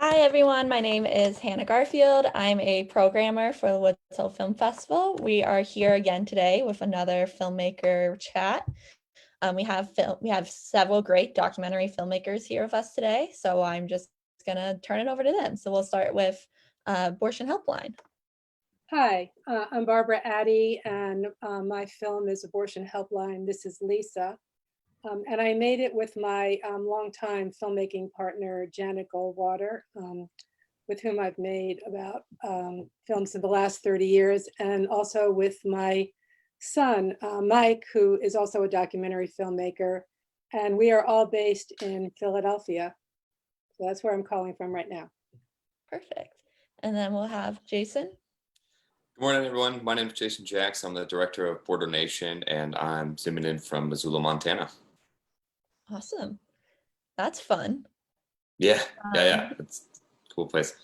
Hi everyone, my name is Hannah Garfield. I'm a programmer for the Woods Hill Film Festival. We are here again today with another filmmaker chat. We have several great documentary filmmakers here with us today, so I'm just gonna turn it over to them. So we'll start with Abortion Helpline. Hi, I'm Barbara Addy, and my film is Abortion Helpline. This is Lisa. And I made it with my longtime filmmaking partner, Janet Goldwater, with whom I've made about films in the last 30 years, and also with my son, Mike, who is also a documentary filmmaker. And we are all based in Philadelphia. So that's where I'm calling from right now. Perfect. And then we'll have Jason. Good morning, everyone. My name is Jason Jacks. I'm the director of Border Nation, and I'm zooming in from Missoula, Montana. Awesome. That's fun. Yeah. It's a cool place.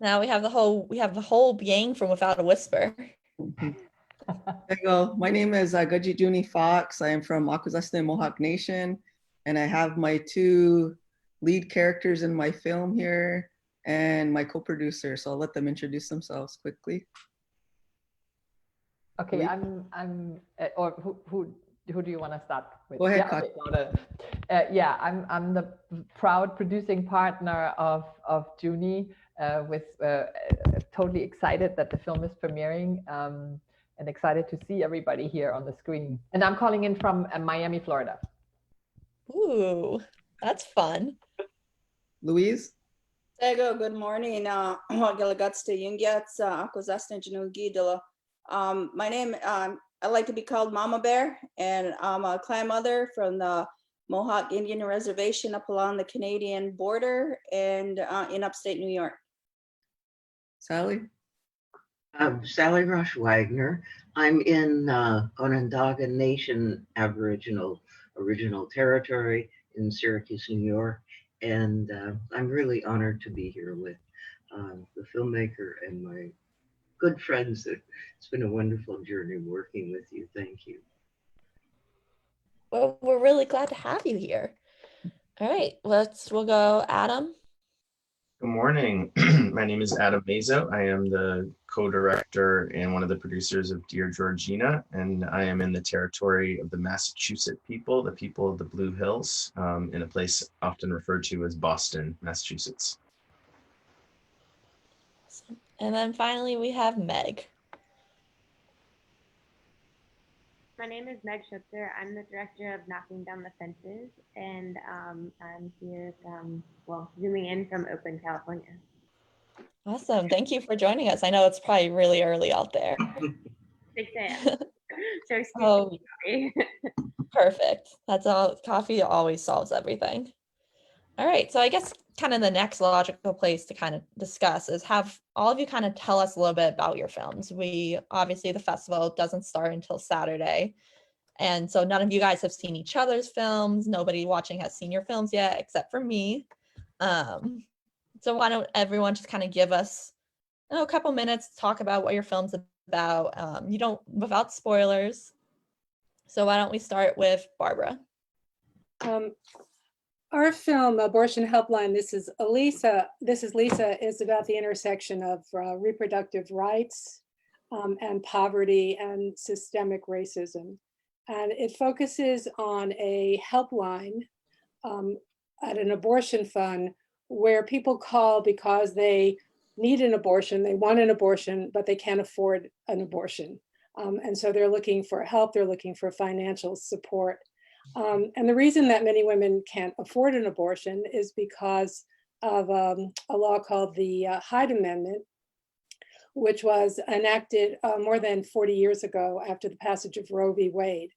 Now we have the whole gang from Without a Whisper. There you go. My name is Gaji Juni Fox. I am from Akwesasne Mohawk Nation, and I have my two lead characters in my film here and my co-producer. So I'll let them introduce themselves quickly. Okay, or who do you want to start with? Go ahead, yeah, I'm the proud producing partner of Junie. Totally excited that the film is premiering, and excited to see everybody here on the screen. And I'm calling in from Miami, Florida. Ooh, that's fun. Louise? Good morning. My name, I like to be called Mama Bear, and I'm a clan mother from the Mohawk Indian Reservation up along the Canadian border and in upstate New York. Sally? Sally Rush Wagner. I'm in Onondaga Nation Aboriginal original territory in Syracuse, New York. And I'm really honored to be here with the filmmaker and my good friends. It's been a wonderful journey working with you. Thank you. Well, we're really glad to have you here. All right, we'll go Adam. Good morning. My name is Adam Mazo. I am the co-director and one of the producers of Dear Georgina, and I am in the territory of the Massachusetts people, the people of the Blue Hills, in a place often referred to as Boston, Massachusetts. And then finally we have Meg. My name is Meg Schutzer. I'm the director of Knocking Down the Fences, and I'm here zooming in from Oakland, California. Awesome. Thank you for joining us. I know it's probably really early out there. 6 a.m. So Oh, perfect. That's all. Coffee always solves everything. All right. So I guess kind of the next logical place to kind of discuss is have all of you kind of tell us a little bit about your films. Obviously the festival doesn't start until Saturday. And so none of you guys have seen each other's films. Nobody watching has seen your films yet, except for me. So why don't everyone just kind of give us a couple minutes to talk about what your film's about, without spoilers. So why don't we start with Barbara? Our film, Abortion Helpline, this is Lisa, is about the intersection of reproductive rights and poverty and systemic racism. And it focuses on a helpline at an abortion fund where people call because they need an abortion, they want an abortion, but they can't afford an abortion. And so they're looking for help, they're looking for financial support. And the reason that many women can't afford an abortion is because of a law called the Hyde Amendment, which was enacted more than 40 years ago after the passage of Roe v. Wade.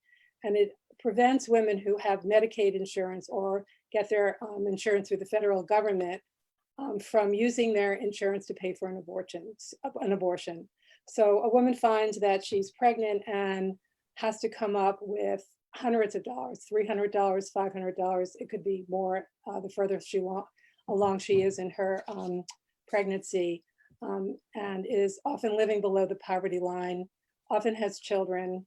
And it prevents women who have Medicaid insurance or get their insurance through the federal government from using their insurance to pay for an abortion. So a woman finds that she's pregnant and has to come up with hundreds of dollars, $300, $500. It could be more the further along she is in her pregnancy, and is often living below the poverty line, often has children,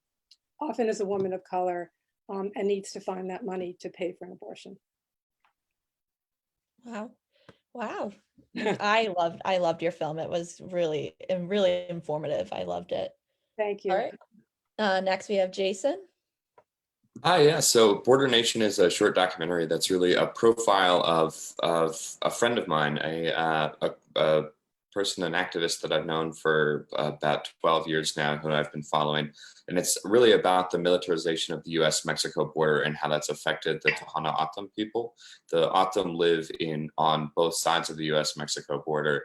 often is a woman of color, and needs to find that money to pay for an abortion. Wow. I loved your film. It was really informative. I loved it. Thank All you. right. Next we have Jason. Yeah. So Border Nation is a short documentary that's really a profile of a friend of mine, a person, an activist that I've known for about 12 years now, who I've been following. And it's really about the militarization of the US-Mexico border and how that's affected the Tohono O'odham people. The O'odham live on both sides of the US-Mexico border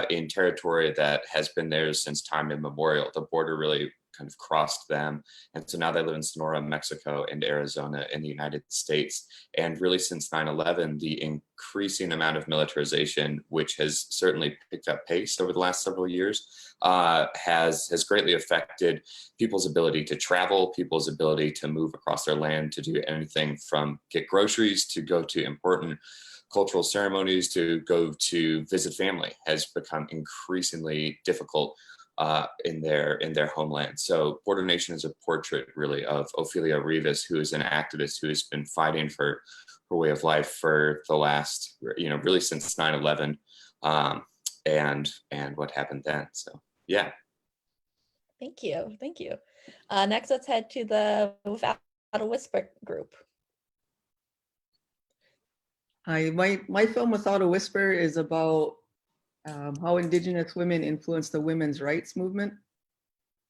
in territory that has been theirs since time immemorial. The border really kind of crossed them. And so now they live in Sonora, Mexico, and Arizona in the United States. And really since 9/11, the increasing amount of militarization, which has certainly picked up pace over the last several years, has greatly affected people's ability to travel, people's ability to move across their land, to do anything from get groceries to go to important cultural ceremonies, to go to visit family, has become increasingly difficult in their homeland. So Border Nation is a portrait really of Ofelia Rivas, who is an activist who has been fighting for her way of life for the last, really since 9/11 and what happened then. So yeah. Thank you. Thank you. Next, let's head to the Without a Whisper group. Hi, my film Without a Whisper is about how Indigenous women influenced the women's rights movement.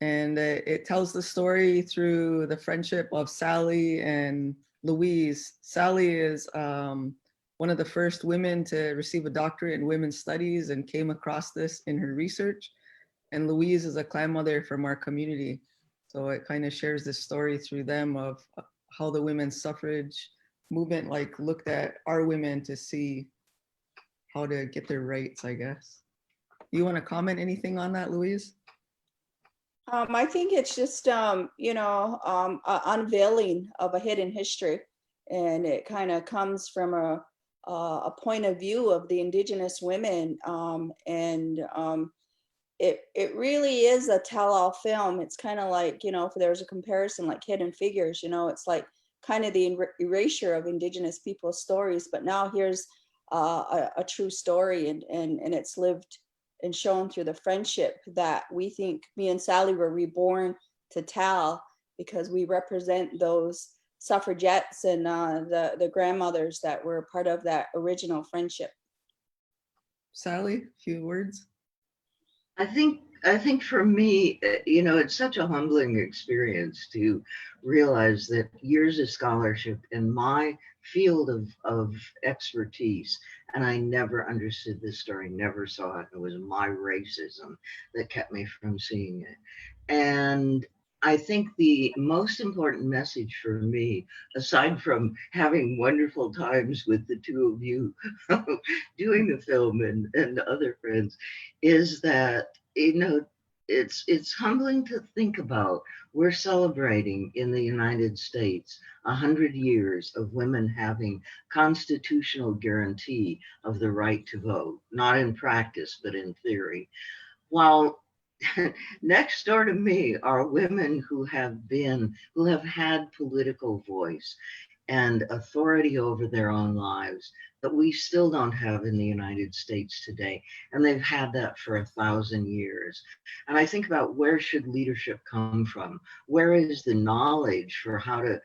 And it tells the story through the friendship of Sally and Louise. Sally is one of the first women to receive a doctorate in women's studies and came across this in her research. And Louise is a clan mother from our community. So it kind of shares this story through them of how the women's suffrage movement looked at our women to see how to get their rights, I guess. You want to comment anything on that, Louise? I think it's just, a unveiling of a hidden history. And it kind of comes from a point of view of the Indigenous women. It really is a tell-all film. It's kind of like, if there's a comparison like Hidden Figures, it's like kind of the erasure of Indigenous people's stories. But now here's a true story, and it's lived and shown through the friendship that we think me and Sally were reborn to tell, because we represent those suffragettes and the grandmothers that were part of that original friendship. Sally, a few words. I think for me, it's such a humbling experience to realize that years of scholarship in my field of expertise, and I never understood this story, never saw it. It was my racism that kept me from seeing it. And I think the most important message for me, aside from having wonderful times with the two of you doing the film and other friends, is that, it's humbling to think about. We're celebrating in the United States 100 years of women having constitutional guarantee of the right to vote, not in practice, but in theory. While next door to me are women who have had political voice and authority over their own lives that we still don't have in the United States today. And they've had that for 1,000 years. And I think about, where should leadership come from? Where is the knowledge for how to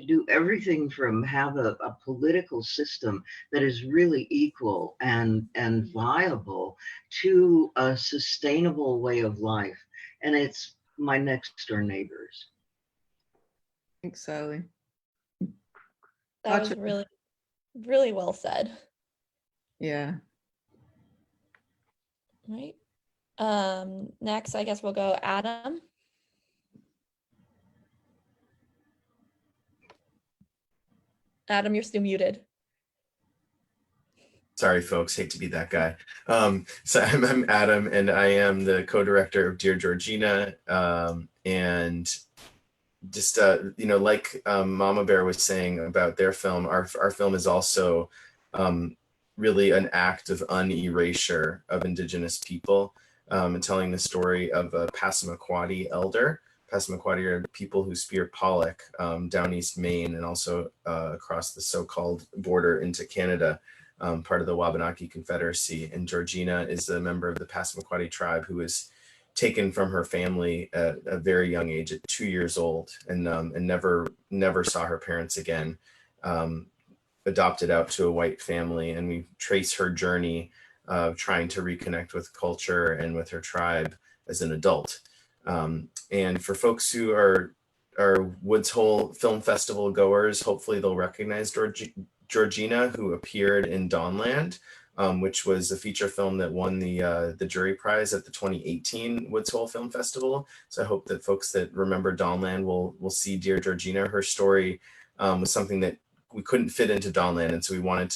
do everything from have a political system that is really equal and viable to a sustainable way of life? And it's my next door neighbors. Thanks, Sally. That was really, really well said. Yeah. All right. Next, I guess we'll go Adam. Adam, you're still muted. Sorry, folks, hate to be that guy. So I'm Adam, and I am the co-director of Dear Georgina. And just, like Mama Bear was saying about their film, our film is also really an act of unerasure of Indigenous people, and telling the story of a Passamaquoddy elder. Passamaquoddy are the people who spear pollock down East Maine and also across the so-called border into Canada. part of the Wabanaki Confederacy. And Georgina is a member of the Passamaquoddy tribe who was taken from her family at a very young age, at 2 years old, and never saw her parents again. Adopted out to a white family, and we trace her journey of trying to reconnect with culture and with her tribe as an adult. And for folks who are Woods Hole Film Festival goers, hopefully they'll recognize Georgina, who appeared in Dawnland, which was a feature film that won the jury prize at the 2018 Woods Hole Film Festival. So I hope that folks that remember Dawnland will see Dear Georgina. Her story was something that we couldn't fit into Dawnland, and so we wanted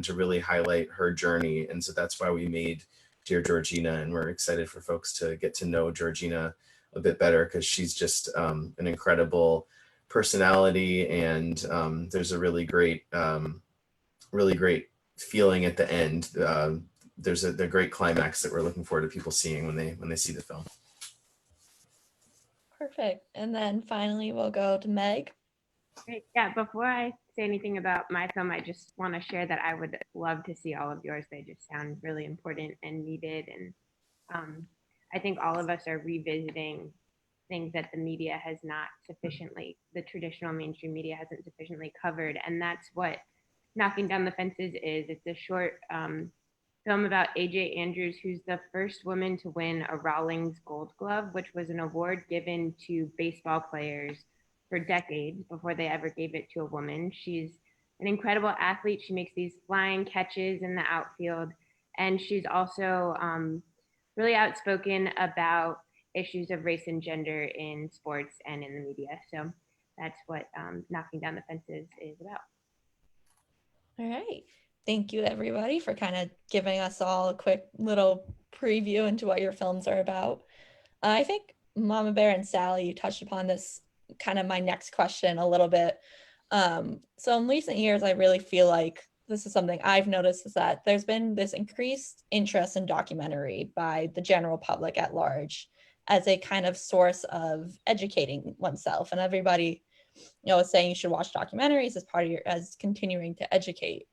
to really highlight her journey, and so that's why we made Dear Georgina, and we're excited for folks to get to know Georgina a bit better, because she's just an incredible personality, and there's a really great feeling at the end. There's the great climax that we're looking forward to people seeing when they see the film. Perfect. And then finally, we'll go to Meg. Great. Yeah, before I say anything about my film, I just want to share that I would love to see all of yours. They just sound really important and needed. And I think all of us are revisiting things that the media has not sufficiently, the traditional mainstream media hasn't sufficiently covered. And that's what Knocking Down the Fences is. It's a short film about AJ Andrews, who's the first woman to win a Rawlings Gold Glove, which was an award given to baseball players for decades before they ever gave it to a woman. She's an incredible athlete. She makes these flying catches in the outfield. And she's also really outspoken about issues of race and gender in sports and in the media. So that's what Knocking Down the Fences is about. All right. Thank you, everybody, for kind of giving us all a quick little preview into what your films are about. I think Mama Bear and Sally, you touched upon this, kind of my next question a little bit. So in recent years, I really feel like this is something I've noticed, is that there's been this increased interest in documentary by the general public at large as a kind of source of educating oneself. And everybody, is saying you should watch documentaries as part of as continuing to educate.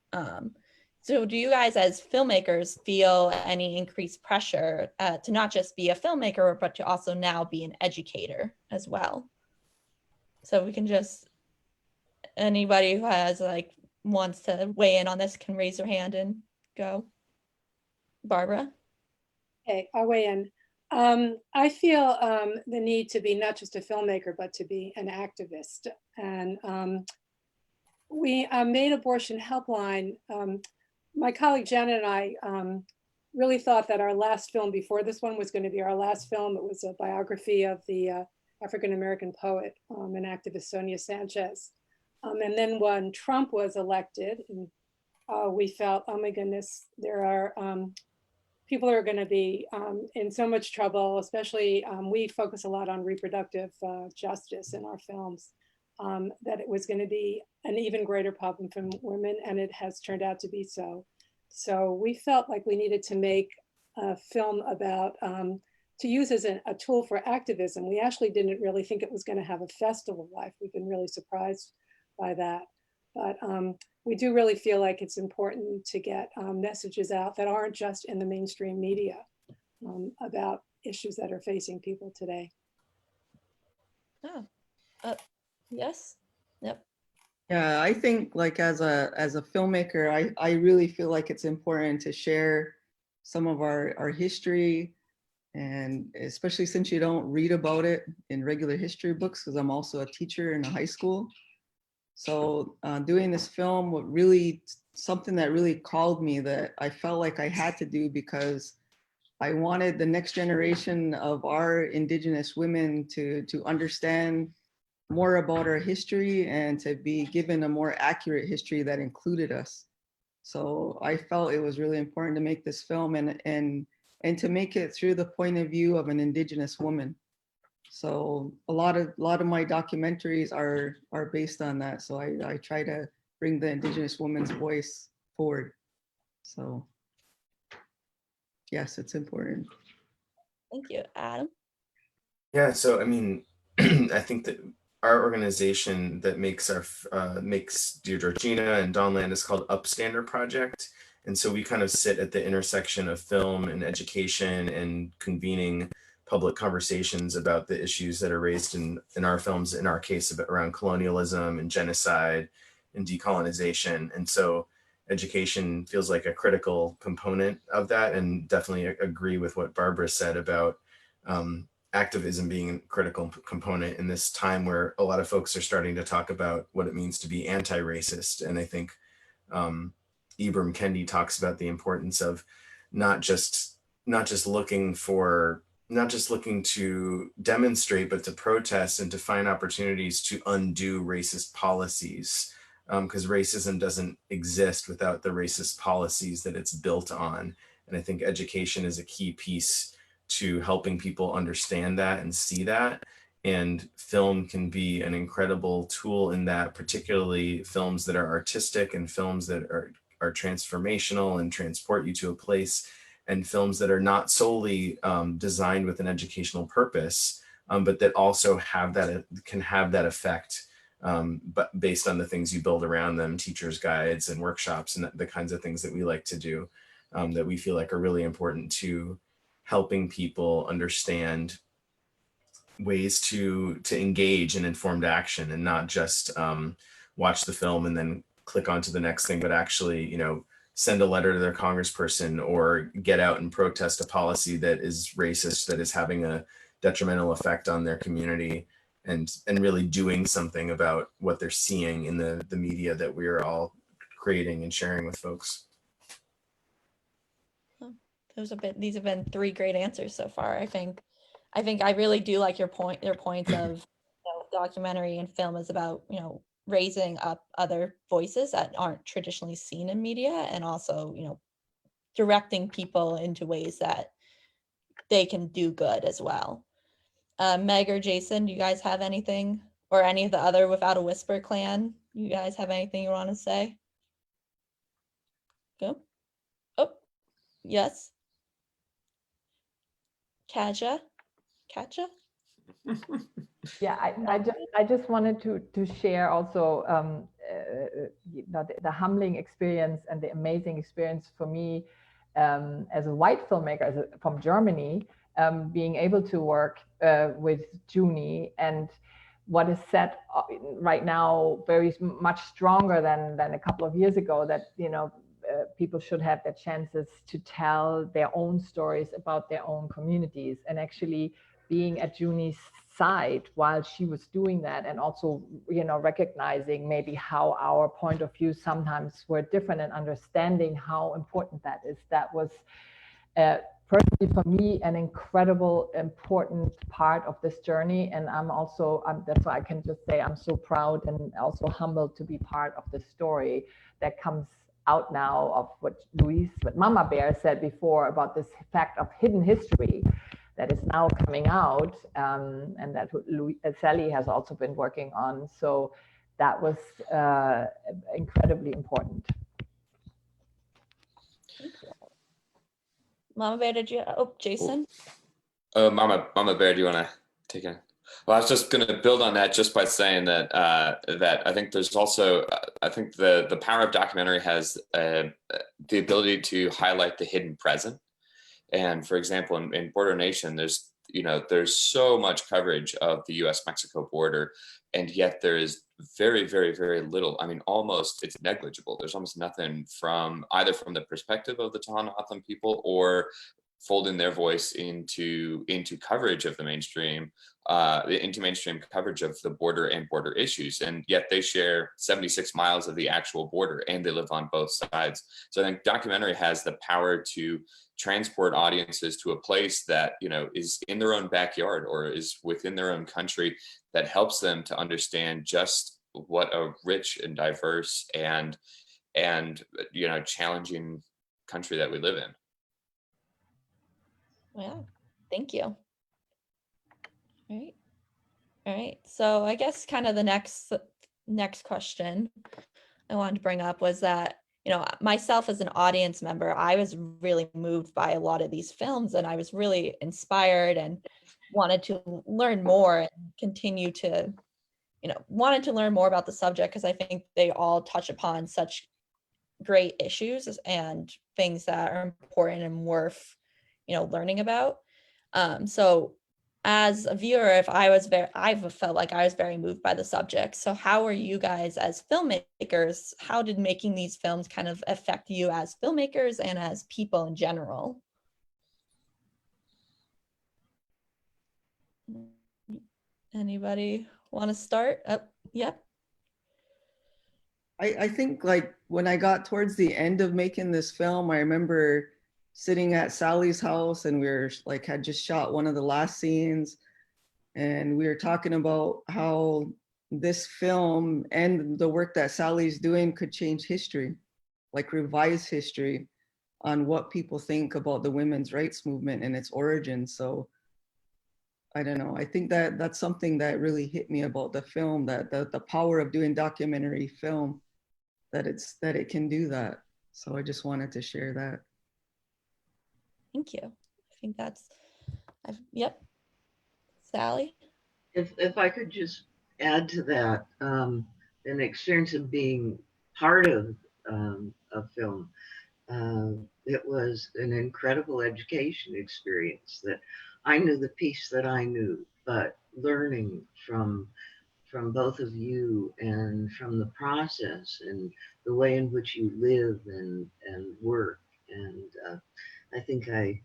So do you guys as filmmakers feel any increased pressure to not just be a filmmaker, but to also now be an educator as well? So we can just, anybody who has wants to weigh in on this can raise their hand and go. Barbara? Okay, I'll weigh in. I feel the need to be not just a filmmaker, but to be an activist. And we made Abortion Helpline. My colleague Janet and I really thought that our last film before this one was going to be our last film. It was a biography of the African-American poet and activist Sonia Sanchez. And then when Trump was elected, we felt, oh my goodness, there are people are going to be in so much trouble, especially we focus a lot on reproductive justice in our films, that it was going to be an even greater problem for women, and it has turned out to be so. So we felt like we needed to make a film about, to use as a tool for activism. We actually didn't really think it was going to have a festival life. We've been really surprised by that. But we do really feel like it's important to get messages out that aren't just in the mainstream media about issues that are facing people today. Oh, yes. Yep. Yeah, I think as a filmmaker, I really feel like it's important to share some of our history, and especially since you don't read about it in regular history books, because I'm also a teacher in a high school. So doing this film, something that really called me, that I felt like I had to do, because I wanted the next generation of our Indigenous women to understand more about our history and to be given a more accurate history that included us. So I felt it was really important to make this film and to make it through the point of view of an Indigenous woman. So a lot of my documentaries are based on that. So I try to bring the Indigenous woman's voice forward. So yes, it's important. Thank you, Adam. Yeah, so I mean, I think that our organization that makes makes Dear Georgina and Dawnland is called Upstander Project. And so we kind of sit at the intersection of film and education and convening public conversations about the issues that are raised in our films, in our case around colonialism and genocide and decolonization. And so education feels like a critical component of that, and definitely agree with what Barbara said about activism being a critical component in this time where a lot of folks are starting to talk about what it means to be anti-racist. And I think Ibram Kendi talks about the importance of not just looking to demonstrate, but to protest and to find opportunities to undo racist policies, because racism doesn't exist without the racist policies that it's built on. And I think education is a key piece to helping people understand that and see that. And film can be an incredible tool in that, particularly films that are artistic and films that are transformational and transport you to a place, and films that are not solely designed with an educational purpose, but that also can have that effect, but based on the things you build around them, teachers' guides and workshops and the kinds of things that we like to do, that we feel like are really important to helping people understand ways to engage in informed action, and not just watch the film and then click onto the next thing, but actually, send a letter to their congressperson or get out and protest a policy that is racist, that is having a detrimental effect on their community, and really doing something about what they're seeing in the media that we're all creating and sharing with folks. These have been 3 great answers so far. I think I really do like your points of documentary and film is about, raising up other voices that aren't traditionally seen in media, and also, directing people into ways that they can do good as well. Meg or Jason, do you guys have anything, or any of the other Without a Whisper clan? You guys have anything you want to say? Go. Oh, yes. Katja? Yeah, I just wanted to share also the humbling experience and the amazing experience for me as a white filmmaker from Germany, being able to work with Junie, and what is set right now very much stronger than a couple of years ago, that people should have the chances to tell their own stories about their own communities, and actually being at Junie's side while she was doing that, and also recognizing maybe how our point of view sometimes were different, and understanding how important that is. That was personally for me an incredible important part of this journey, and that's why I can just say I'm so proud and also humbled to be part of the story that comes out now, of what Mama Bear said before about this fact of hidden history that is now coming out, and that Sally has also been working on. So that was incredibly important. Mama Bear, Jason? Mama Bear, do you want to take it? Well, I was just going to build on that just by saying that that I think there's also, I think the power of documentary has the ability to highlight the hidden present. And for example, in Border Nation, there's so much coverage of the US-Mexico border, and yet there is very, very, very little. I mean, it's negligible. There's almost nothing from the perspective of the Tohono people, or folding their voice into coverage of the mainstream, into mainstream coverage of the border and border issues. And yet they share 76 miles of the actual border, and they live on both sides. So I think documentary has the power to transport audiences to a place that is in their own backyard or is within their own country, that helps them to understand just what a rich and diverse and challenging country that we live in. Wow, thank you. All right. So I guess kind of the next question I wanted to bring up was that, myself as an audience member, I was really moved by a lot of these films, and I was really inspired and wanted to learn more and continue to, wanted to learn more about the subject because I think they all touch upon such great issues and things that are important and worth, learning about. So as a viewer, I've felt like I was very moved by the subject. So how are you guys as filmmakers? How did making these films kind of affect you as filmmakers and as people in general? Anybody want to start? Yep. I think like when I got towards the end of making this film, I remember sitting at Sally's house and we were like had just shot one of the last scenes, and we were talking about how this film and the work that Sally's doing could change history, like revise history on what people think about the women's rights movement and its origins. So I don't know. I think that that's something that really hit me about the film, that the power of doing documentary film, that it can do that. So I just wanted to share that. Thank you. I think yep. Sally? If I could just add to that, an experience of being part of film, it was an incredible education experience that I knew the piece that I knew, but learning from both of you and from the process and the way in which you live and work. And I think there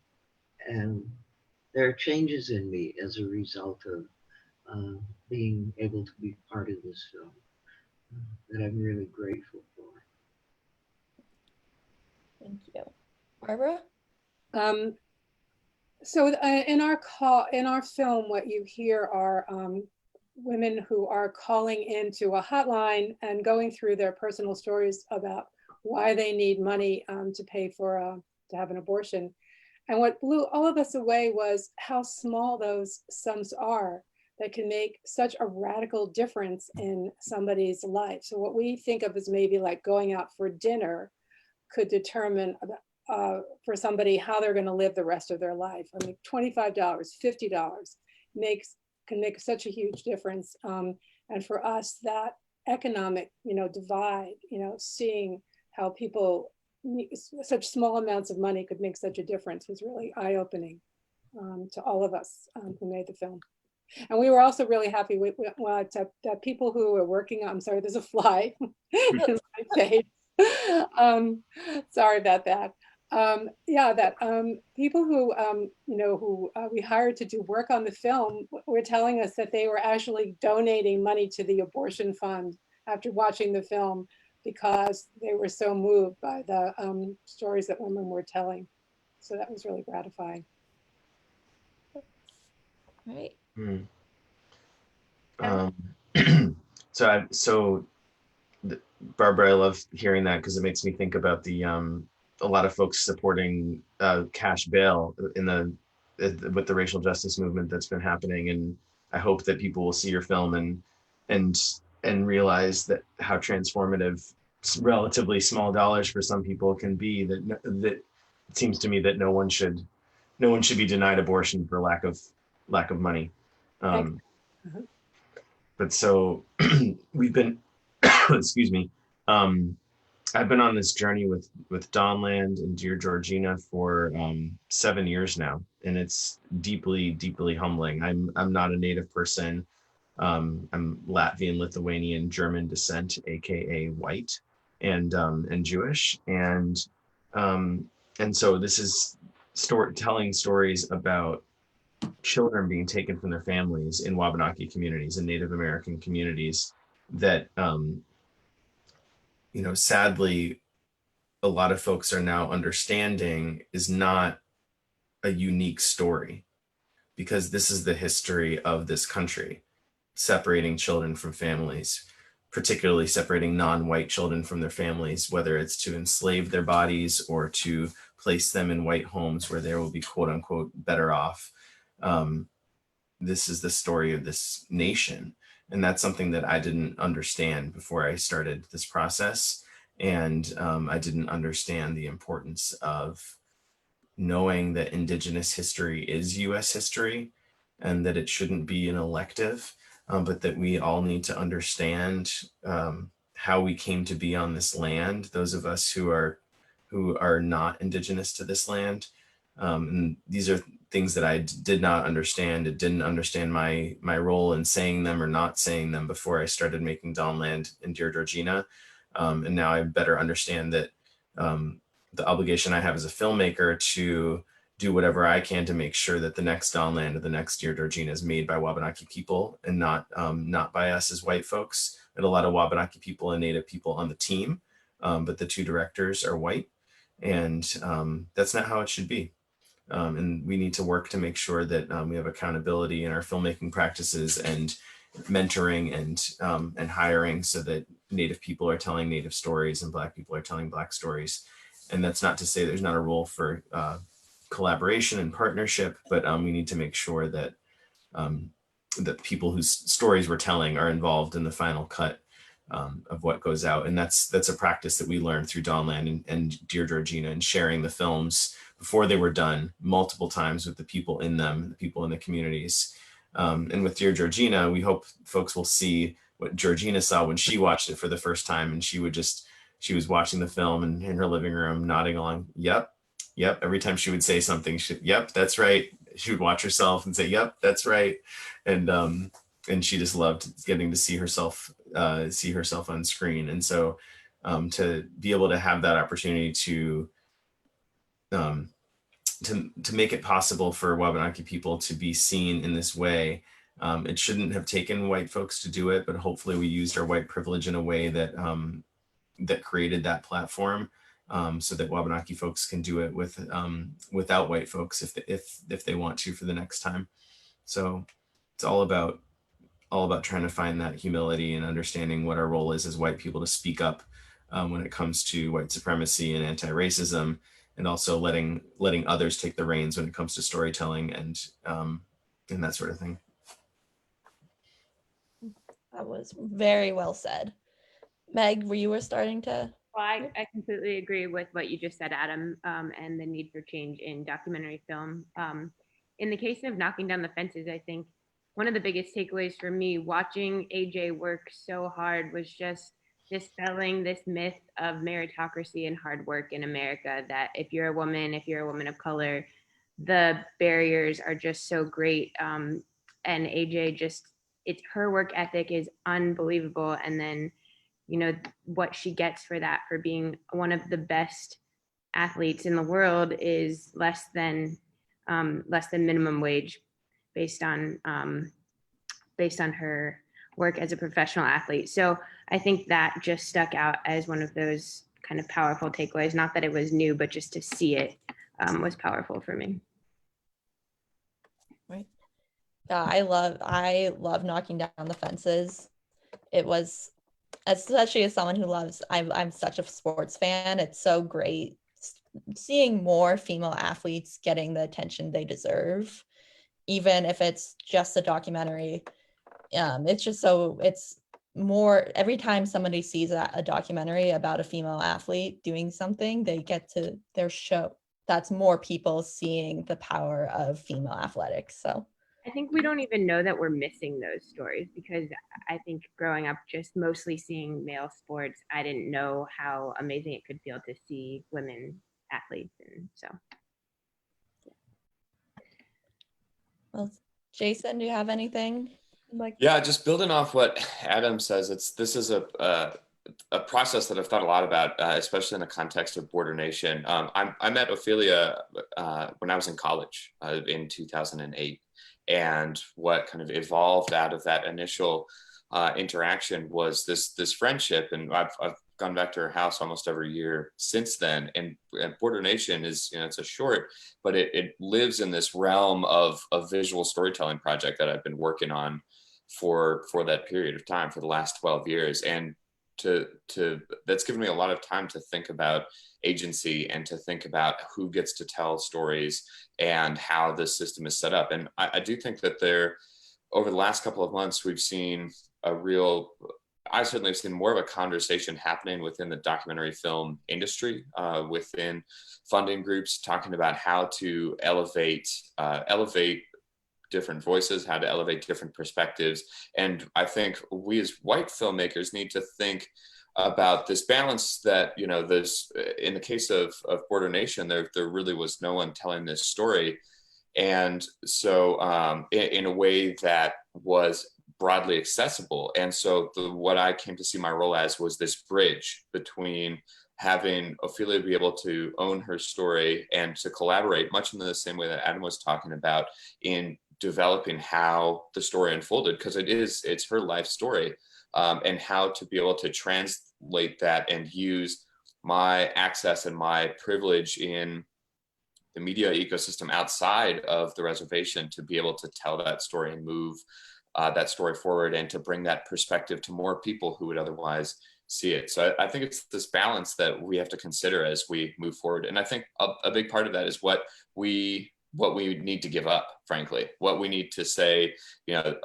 are changes in me as a result of being able to be part of this film that I'm really grateful for. Thank you. Barbara? So in our film, what you hear are women who are calling into a hotline and going through their personal stories about why they need money to pay for to have an abortion. And what blew all of us away was how small those sums are that can make such a radical difference in somebody's life. So what we think of as maybe like going out for dinner could determine for somebody how they're going to live the rest of their life. I mean, $25, $50 can make such a huge difference. And for us, that economic, divide, seeing how people, such small amounts of money could make such a difference was really eye-opening to all of us who made the film. And we were also really happy that people who were working on, I'm sorry, there's a fly in my face. Sorry about that. People who, we hired to do work on the film were telling us that they were actually donating money to the abortion fund after watching the film because they were so moved by the stories that women were telling. So that was really gratifying. Right. So Barbara, I love hearing that because it makes me think about a lot of folks supporting cash bail with the racial justice movement that's been happening, and I hope that people will see your film and realize that how transformative relatively small dollars for some people can be. That it seems to me that no one should be denied abortion for lack of money. But so we've been, excuse me. I've been on this journey with Dawnland and Dear Georgina for 7 years now, and it's deeply, deeply humbling. I'm not a Native person. I'm Latvian, Lithuanian, German descent, aka white, and Jewish, and so this is telling stories about children being taken from their families in Wabanaki communities and Native American communities that sadly, a lot of folks are now understanding is not a unique story, because this is the history of this country, separating children from families, particularly separating non-white children from their families, whether it's to enslave their bodies or to place them in white homes where they will be quote unquote better off. This is the story of this nation. And that's something that I didn't understand before I started this process. And I didn't understand the importance of knowing that Indigenous history is US history and that it shouldn't be an elective. but that we all need to understand how we came to be on this land. Those of us who are not indigenous to this land, and these are things that I did not understand. I didn't understand my role in saying them or not saying them before I started making Dawnland and Dear Georgina. And now I better understand that the obligation I have as a filmmaker to do whatever I can to make sure that the next Dawnland or the next Dear Georgina is made by Wabanaki people and not by us as white folks. And a lot of Wabanaki people and Native people on the team, but the two directors are white, and that's not how it should be. And we need to work to make sure that we have accountability in our filmmaking practices and mentoring and hiring, so that Native people are telling Native stories and Black people are telling Black stories. And that's not to say there's not a role for collaboration and partnership, but we need to make sure that that people whose stories we're telling are involved in the final cut of what goes out. And that's a practice that we learned through Dawnland and Dear Georgina, and sharing the films before they were done multiple times with the people in them, the people in the communities. And with Dear Georgina, we hope folks will see what Georgina saw when she watched it for the first time. And she was watching the film and in her living room nodding along, yep. Every time she would say something, yep, that's right. She would watch herself and say, yep, that's right. And she just loved getting to see herself on screen. And so to be able to have that opportunity to make it possible for Wabanaki people to be seen in this way, it shouldn't have taken white folks to do it, but hopefully we used our white privilege in a way that that created that platform, so that Wabanaki folks can do it without white folks if they want to for the next time. So it's all about trying to find that humility and understanding what our role is as white people to speak up when it comes to white supremacy and anti-racism, and also letting others take the reins when it comes to storytelling and that sort of thing. That was very well said. Meg, you were starting to? Well, I completely agree with what you just said, Adam, and the need for change in documentary film. In the case of Knocking Down the Fences, I think one of the biggest takeaways for me watching AJ work so hard was just dispelling this myth of meritocracy and hard work in America, that if you're a woman of color, the barriers are just so great. And AJ her work ethic is unbelievable. And then, what she gets for that, for being one of the best athletes in the world, is less than minimum wage based on her work as a professional athlete. So I think that just stuck out as one of those kind of powerful takeaways. Not that it was new, but just to see it was powerful for me. Right. Yeah, I love Knocking Down the Fences. It was, especially as someone who loves, I'm such a sports fan. It's so great seeing more female athletes getting the attention they deserve, even if it's just a documentary. It's more, every time somebody sees a documentary about a female athlete doing something, they get to their show. That's more people seeing the power of female athletics. So I think we don't even know that we're missing those stories, because I think growing up just mostly seeing male sports, I didn't know how amazing it could feel to see women athletes. And so. Well, Jason, do you have anything? Yeah, just building off what Adam says, this is a process that I've thought a lot about, especially in the context of Border Nation. I met Ophelia when I was in college in 2008, and what kind of evolved out of that initial interaction was this friendship, and I've gone back to her house almost every year since then. And Border Nation is, it's a short, but it lives in this realm of a visual storytelling project that I've been working on for that period of time, for the last 12 years. And that's given me a lot of time to think about agency and to think about who gets to tell stories and how this system is set up. And I do think that over the last couple of months, we've seen I certainly have seen more of a conversation happening within the documentary film industry, within funding groups, talking about how to elevate different voices, how to elevate different perspectives. And I think we as white filmmakers need to think about this balance that, you know, there's, in the case of Border Nation, there really was no one telling this story. And so in a way that was broadly accessible. And so what I came to see my role as was this bridge between having Ophelia be able to own her story and to collaborate, much in the same way that Adam was talking about, in developing how the story unfolded, because it's her life story, and how to be able to translate that and use my access and my privilege in the media ecosystem outside of the reservation to be able to tell that story and move that story forward, and to bring that perspective to more people who would otherwise see it. So I think it's this balance that we have to consider as we move forward. And I think a big part of that is what we need to give up, frankly, what we need to say, you know,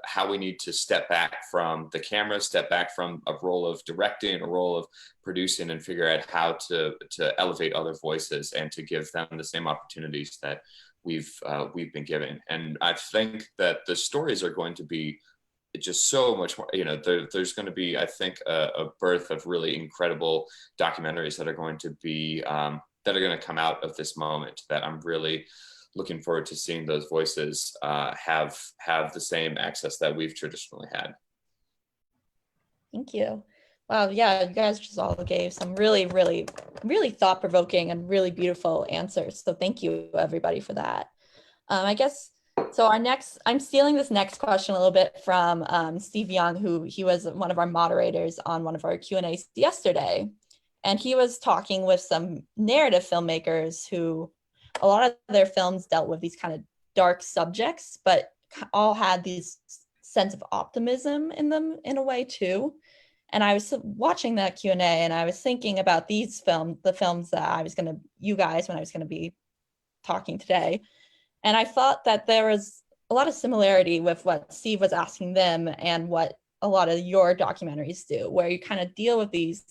how we need to step back from the camera, step back from a role of directing, a role of producing, and figure out how to elevate other voices and to give them the same opportunities that we've been given. And I think that the stories are going to be just so much more, you know, there's going to be, I think, a birth of really incredible documentaries that are going to be, that are going to come out of this moment, that I'm really looking forward to seeing those voices have the same access that we've traditionally had. Thank you. Wow, yeah, you guys just all gave some really, really, really thought-provoking and really beautiful answers. So thank you, everybody, for that. I guess, so I'm stealing this next question a little bit from Steve Young, he was one of our moderators on one of our Q&As yesterday. And he was talking with some narrative filmmakers who, a lot of their films dealt with these kind of dark subjects, but all had these sense of optimism in them in a way too. And I was watching that Q&A and I was thinking about the films that you guys, when I was going to be talking today. And I thought that there was a lot of similarity with what Steve was asking them and what a lot of your documentaries do, where you kind of deal with these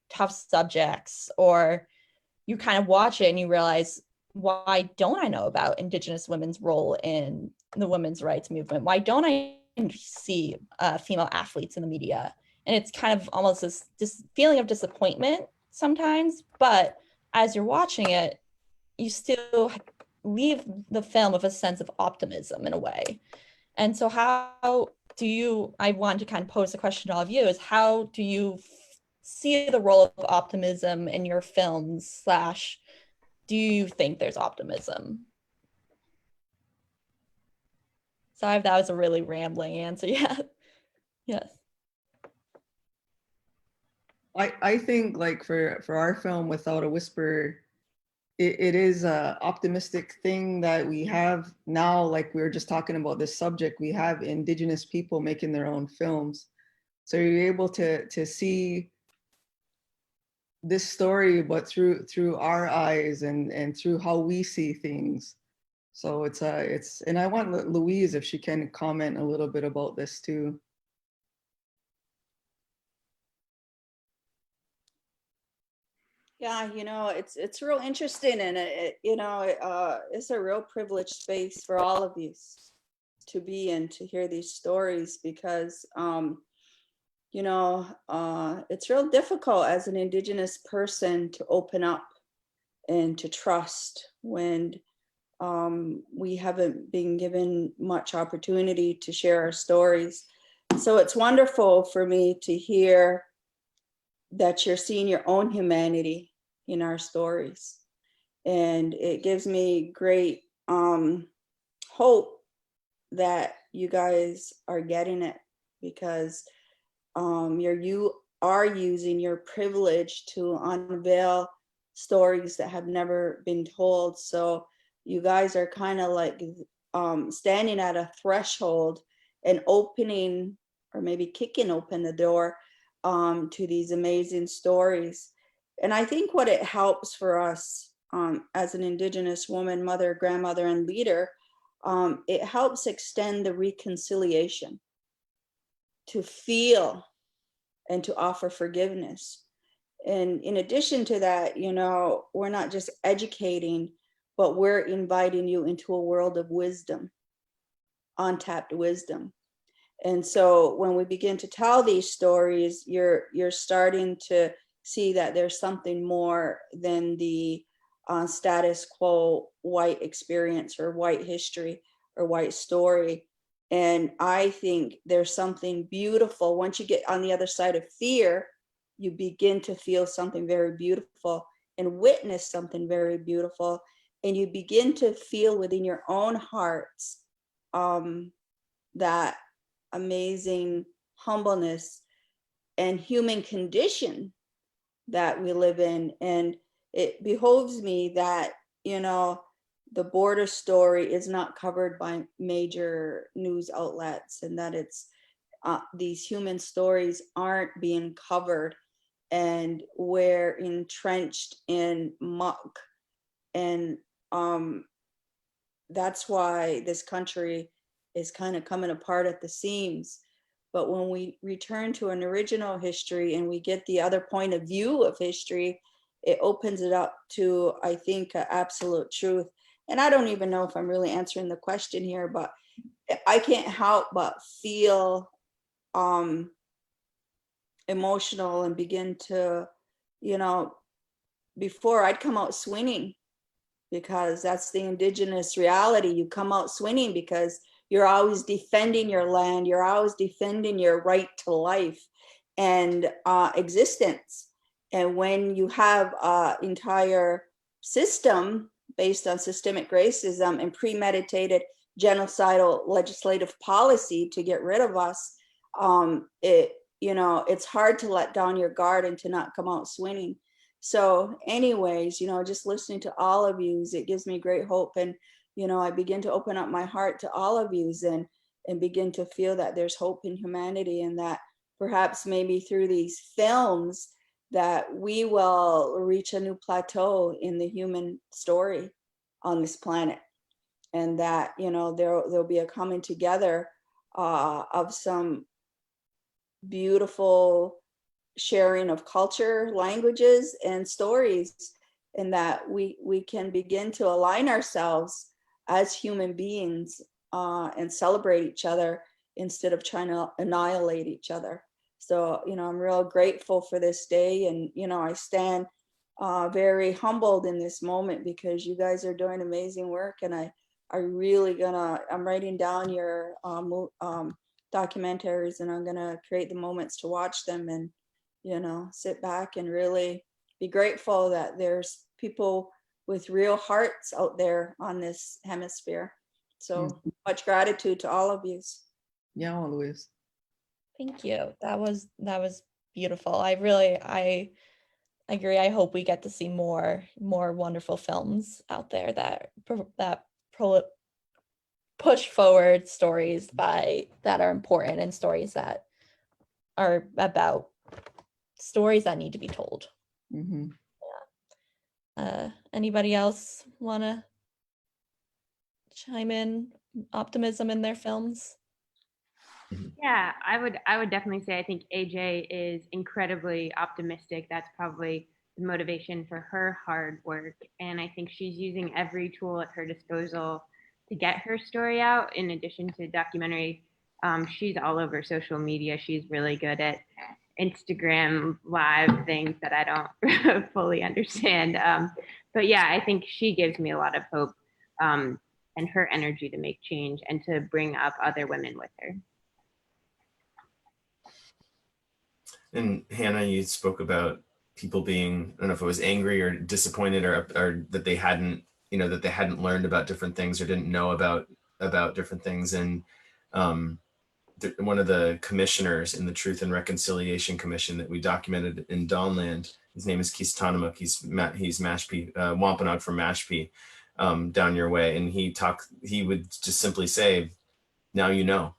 tough subjects, or you kind of watch it and you realize, why don't I know about Indigenous women's role in the women's rights movement? Why don't I see female athletes in the media? And it's kind of almost this feeling of disappointment sometimes, but as you're watching it, you still leave the film with a sense of optimism in a way. And so I want to kind of pose the question to all of you, is how do you see the role of optimism in your films, / do you think there's optimism? Sorry if that was a really rambling answer. Yeah. Yes. I think, like, for our film Without a Whisper, it is a optimistic thing that we have now. Like we were just talking about this subject, we have Indigenous people making their own films. So you're able to see this story, but through our eyes and through how we see things. So it's and I want Louise, if she can comment a little bit about this too. Yeah, you know, it's real interesting, and it's a real privileged space for all of these to be in, to hear these stories, because it's real difficult as an Indigenous person to open up and to trust when we haven't been given much opportunity to share our stories. So it's wonderful for me to hear that you're seeing your own humanity in our stories. And it gives me great hope that you guys are getting it, because you are using your privilege to unveil stories that have never been told. So you guys are kind of like standing at a threshold and opening, or maybe kicking open the door to these amazing stories. And I think what it helps for us as an Indigenous woman, mother, grandmother, and leader, it helps extend the reconciliation, to feel and to offer forgiveness. And in addition to that, we're not just educating, but we're inviting you into a world of wisdom. untapped wisdom. And so when we begin to tell these stories, you're starting to see that there's something more than the status quo white experience or white history or white story. And I think there's something beautiful. Once you get on the other side of fear, you begin to feel something very beautiful and witness something very beautiful. And you begin to feel within your own hearts that amazing humbleness and human condition that we live in. And it behoves me that, you know, the border story is not covered by major news outlets, and that it's these human stories aren't being covered, and we're entrenched in muck. And that's why this country is kind of coming apart at the seams. But when we return to an original history and we get the other point of view of history, it opens it up to, I think, absolute truth. And I don't even know if I'm really answering the question here, but I can't help but feel emotional and begin to, you know, before I'd come out swinging, because that's the indigenous reality. You come out swinging because you're always defending your land. You're always defending your right to life and existence. And when you have an entire system based on systemic racism and premeditated genocidal legislative policy to get rid of us, it's hard to let down your guard and to not come out swinging. So anyways, just listening to all of you, it gives me great hope. And, I begin to open up my heart to all of you and begin to feel that there's hope in humanity, and that perhaps maybe through these films that we will reach a new plateau in the human story on this planet. And that, there'll be a coming together of some beautiful sharing of culture, languages, and stories, and that we can begin to align ourselves as human beings and celebrate each other instead of trying to annihilate each other. So, I'm real grateful for this day, and, I stand very humbled in this moment because you guys are doing amazing work, and I'm writing down your documentaries, and I'm gonna create the moments to watch them and, sit back and really be grateful that there's people with real hearts out there on this hemisphere. So much gratitude to all of you. Yeah, always. Thank you. That was beautiful. I agree. I hope we get to see more wonderful films out there that push forward stories that are important, and stories that are about stories that need to be told. Mm-hmm. Anybody else want to chime in optimism in their films? Yeah, I would definitely say I think AJ is incredibly optimistic. That's probably the motivation for her hard work. And I think she's using every tool at her disposal to get her story out. In addition to documentary, she's all over social media. She's really good at Instagram live things that I don't fully understand. But yeah, I think she gives me a lot of hope and her energy to make change and to bring up other women with her. And Hannah, you spoke about people being, I don't know if it was angry or disappointed or that they hadn't, that they hadn't learned about different things or didn't know about different things. And one of the commissioners in the Truth and Reconciliation Commission that we documented in Dawnland, his name is Keith Tanamuk. He's Mashpee, Wampanoag from Mashpee, down your way. And he would just simply say, now you know.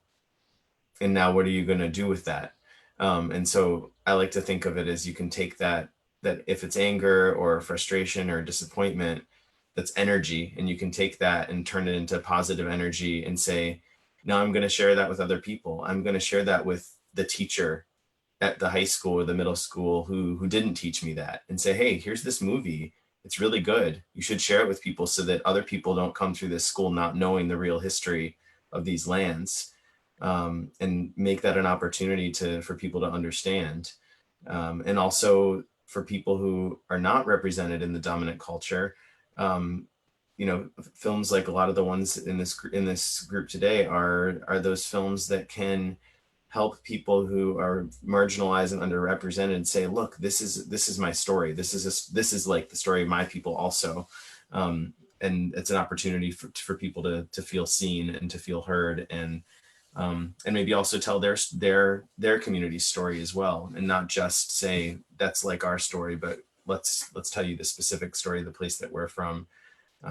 And now what are you going to do with that? And so I like to think of it as you can take that if it's anger or frustration or disappointment, that's energy, and you can take that and turn it into positive energy and say, now I'm going to share that with other people. I'm going to share that with the teacher at the high school or the middle school who didn't teach me that, and say, hey, here's this movie. It's really good. You should share it with people so that other people don't come through this school not knowing the real history these lands, and make that an opportunity for people to understand. And also for people who are not represented in the dominant culture, films like a lot of the ones in this group today are those films that can help people who are marginalized and underrepresented say, look, this is my story. This is like the story of my people also. And it's an opportunity for people to feel seen and to feel heard, and maybe also tell their community's story as well, and not just say that's like our story, but let's tell you the specific story of the place that we're from,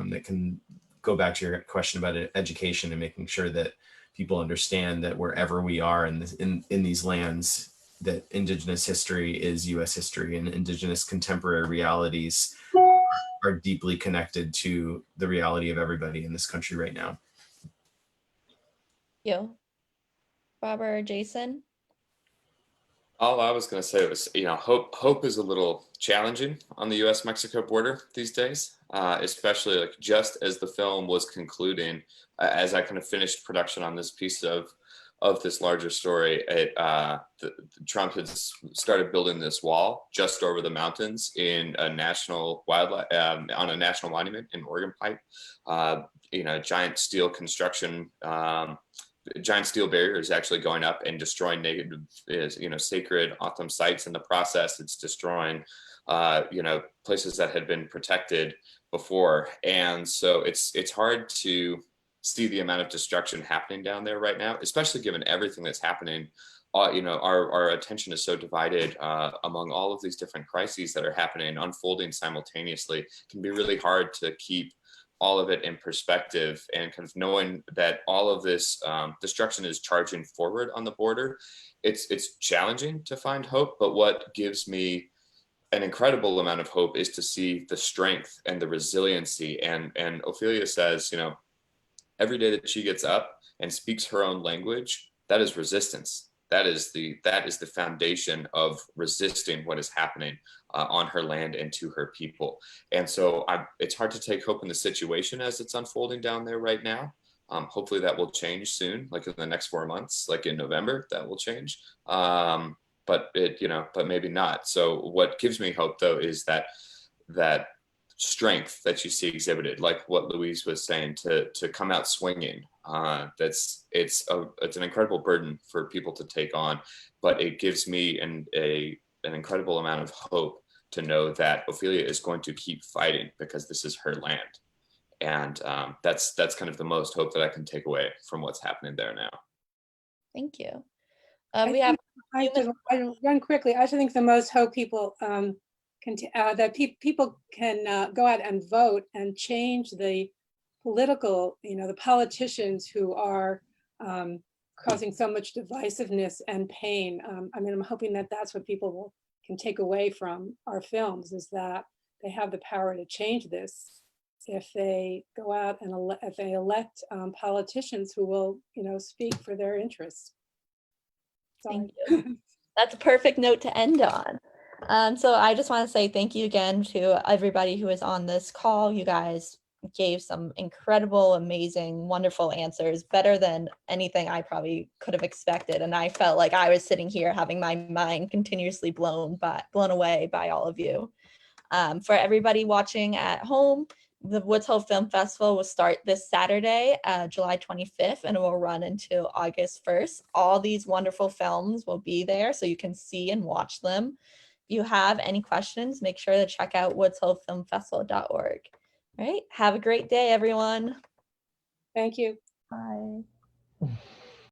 that can go back to your question about education and making sure that people understand that wherever we are in these lands, that Indigenous history is U.S. history, and Indigenous contemporary realities are deeply connected to the reality of everybody in this country right now. You, Robert or Jason? All I was going to say was, hope is a little challenging on the U.S.-Mexico border these days, especially like just as the film was concluding, as I kind of finished production on this piece of this larger story. Trump had started building this wall just over the mountains in a national wildlife on a national monument in Oregon Pipe. Giant steel construction. Giant steel barrier is actually going up and destroying native, sacred O'odham sites in the process. It's destroying, places that had been protected before. And so it's hard to see the amount of destruction happening down there right now, especially given everything that's happening. Our attention is so divided among all of these different crises that are happening and unfolding simultaneously. It can be really hard to keep all of it in perspective, and kind of knowing that all of this destruction is charging forward on the border. It's challenging to find hope, but what gives me an incredible amount of hope is to see the strength and the resiliency. And Ophelia says, every day that she gets up and speaks her own language, that is resistance. That is the foundation of resisting what is happening on her land and to her people. And so it's hard to take hope in the situation as it's unfolding down there right now. Hopefully that will change soon, like in the next 4 months, like in November, that will change. But maybe not. So what gives me hope though is that strength that you see exhibited, like what Louise was saying, to come out swinging. It's an incredible burden for people to take on, but it gives me an incredible amount of hope to know that Ophelia is going to keep fighting because this is her land. And that's kind of the most hope that I can take away from what's happening there now. Thank you. I run quickly. I think the most hope people people can go out and vote and change the political, the politicians who are causing so much divisiveness and pain. I'm hoping that that's what people can take away from our films, is that they have the power to change this if they go out and if they elect politicians who will, speak for their interests. Thank you. That's a perfect note to end on. So I just want to say thank you again to everybody who is on this call. You guys gave some incredible, amazing, wonderful answers, better than anything I probably could have expected. And I felt like I was sitting here having my mind continuously blown away by all of you. For everybody watching at home, the Woods Hole Film Festival will start this Saturday, July 25th, and it will run until August 1st. All these wonderful films will be there, so you can see and watch them. If you have any questions, make sure to check out woodsholefilmfestival.org. All right, have a great day, everyone. Thank you. Bye.